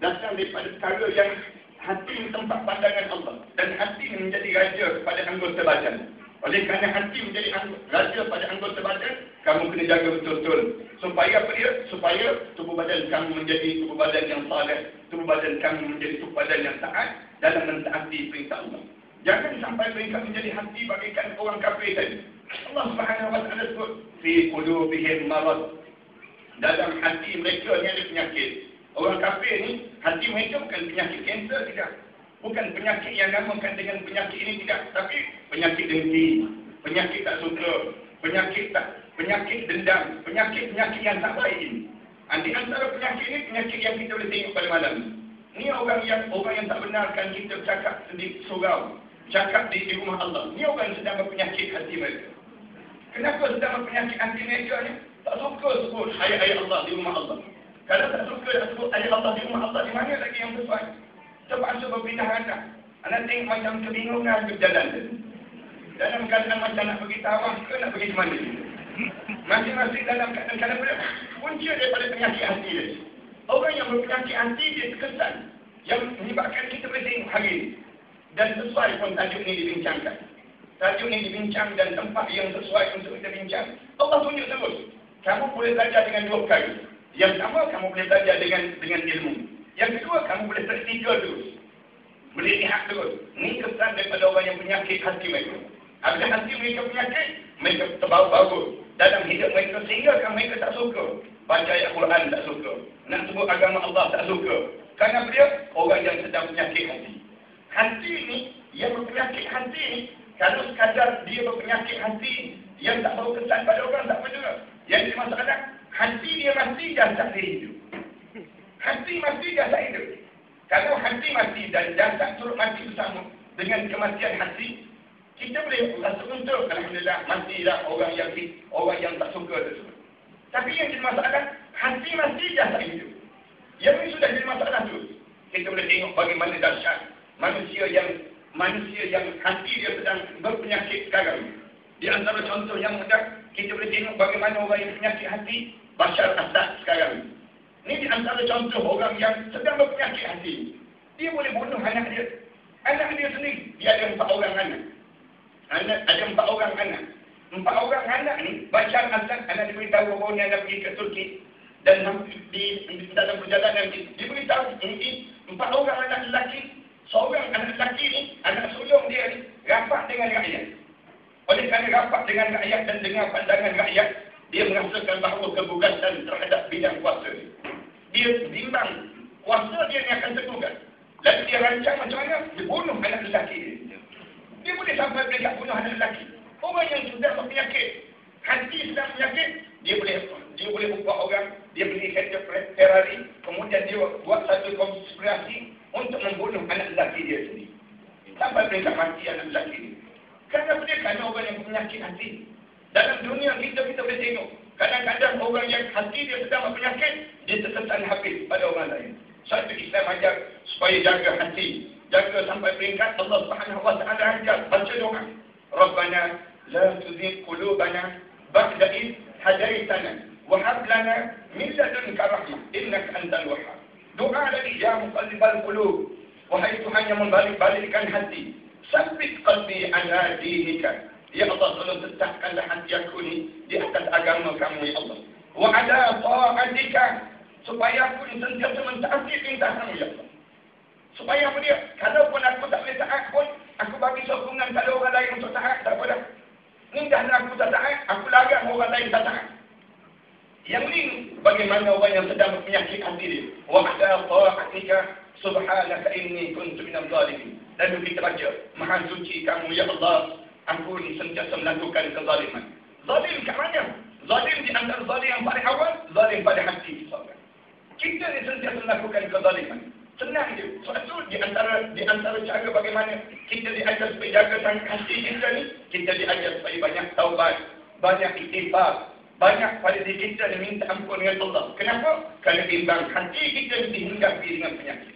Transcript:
datang daripada perkara yang hati ini tempat pandangan Allah. Dan hati ini menjadi raja pada anggota badan. Oleh kerana hati menjadi raja pada anggota badan, kamu kena jaga betul-betul. Supaya apa dia? Supaya tubuh badan kamu menjadi tubuh badan yang saleh. Tubuh badan kamu menjadi tubuh badan yang taat dalam mentaati perintah Allah. Jangan sampai peringkat menjadi hati bagikan orang kafir tadi. Allah Subhanahu wa taala sebut fi qulubihim marad. Dalam hati mereka ni ada penyakit. Orang kafir ni hati mereka bukan penyakit kanser, tidak. Bukan penyakit yang namakan dengan penyakit ini, tidak. Tapi penyakit dengki, penyakit tak suka, penyakit dendam, penyakit yang tak baik ini. Di antara penyakit ini, penyakit yang kita boleh tengok pada malam ni. Ni orang yang tak benarkan kita cakap di surau, cakap di rumah Allah. Ni orang yang sedang berpenyakit hati mereka. Kenapa sedang berpenyakit hati mereka ni? Tak suka sebut ayat-ayat Allah di rumah Allah. Kalau tak suka nak sebut ayat Allah di rumah Allah, di mana lagi yang sesuai? Terpaksa berpindah anak. Anak tengok macam kebingungan berjalan tu. Dalam keadaan macam nak pergi tawaf ke nak pergi ke mana? Masing-masing dalam keadaan berapa? Punca daripada penyakit hati dia. Orang yang berpenyakit hati dia terkesan. Yang menyebabkan kita boleh tengok hari ini. Dan sesuai pun tajuk ini dibincangkan. Tajuk ini dibincang dan tempat yang sesuai untuk kita bincang. Allah tunjuk terus. Kamu boleh belajar dengan dua perkara. Yang pertama, kamu boleh belajar dengan ilmu. Yang kedua, kamu boleh praktikal terus. Boleh lihat terus. Ini kesan daripada orang yang penyakit hati mereka. Apabila hati mereka penyakit, mereka terbau-bau dalam hidup mereka sehingga mereka tak suka. Baca ayat Quran tak suka. Nak sebut agama Allah tak suka. Kerana dia orang yang sedang penyakit hati. Hati ni, yang berpenyakit hati ni, kalau sekadar dia berpenyakit hati yang tak bau kesan pada orang, tak apa. Yang dia masalah, hati dia mati jasad dia hidup. Hati mati jasad hidup. Kalau hati mati dan jasad turut mati bersama dengan kematian hati, kita boleh rasa untung, alhamdulillah, matilah orang yang tak suka tersebut. Tapi yang jadi masalah, hati mati jasad hidup. Yang ini sudah jadi masalah tu. Kita boleh tengok bagaimana dahsyat manusia yang hati dia sedang berpenyakit sekarang. Di antara contoh yang mudah, kita boleh tengok bagaimana orang yang penyakit hati, Bashar Assad sekarang. Ini di antara contoh orang yang sedang berpenyakit hati. Dia boleh bunuh anak dia. Anak dia sendiri. Dia ada 4 orang anak. Ada 4 orang anak. 4 orang anak ni, Bashar Assad, anak dia beritahu bahawa dia nak pergi ke Turki. Dan di dalam perjalanan dia beritahu, ini 4 orang anak lelaki. Seorang anak lelaki ni, anak sulung dia ni, rapat dengan rakyat. Oleh kerana rapat dengan rakyat dan dengan pandangan rakyat, dia merasakan bahawa kegugatan terhadap bidang kuasa ni. Dia bimbang kuasa dia yang akan tergugat. Lalu dia rancang macam mana? Dia bunuh anak lelaki dia. Dia boleh sampai mereka bunuh anak lelaki. Orang yang sudah berpenyakit, hati sedang penyakit, dia boleh ubah orang, dia beli kereta Ferrari, kemudian dia buat satu konspirasi untuk membunuh anak lelaki dia sendiri. Sampai mereka mati anak lelaki dia. Kenapa dia? Kerana orang yang penyakit hati. Dalam dunia kita boleh tengok. Kadang-kadang orang yang hati dia sedang berpenyakit, dia terkesan habis pada orang lain. Satu Islam ajar supaya jaga hati. Jaga sampai peringkat Allah Subhanahu wa taala ajar. Baca doa. Rabbana la tuzigh qulubana ba'da idh hadaitana wa hab lana min ladunka rahmah innaka antal wahhab. Doa lagi, ya muqallibal qulub. Wahai Tuhan yang membalik-balikkan hati. Sabbit qalbi ala dinika. Ya Allah, tolong tetapkanlah hati aku ni di atas agama kamu, ya Allah. Wa ala ta'atika, supaya aku ni sentiasa mentaati perintah kamu, ya Allah. Supaya apa dia? Kalaupun aku tak boleh taat pun, aku bagi sokongan pada orang lain untuk taat, tak apa dah. Ni dah aku tak taat, aku larang orang lain tak taat. Yang ni bagaimana orang yang sedang berpenyakit hati dia. Wa ala ta'atika, subhanaka inni kuntu minal zalimin. Lalu kita baca, Maha suci kamu, ya Allah, aku ni sentiasa melakukan kezaliman. Zalim kat mana? Zalim di antara zalim yang paling awal, zalim pada hati seseorang. Kita ni sentiasa melakukan kezaliman. Senang je. Sebab tu di antara cara bagaimana kita diajar supaya jaga hati kita ni, kita diajar supaya banyak taubat, banyak istighfar, banyak pada diri kita ni minta ampun dengan Allah. Kenapa? Kerana bimbang hati kita dihinggapi dengan penyakit.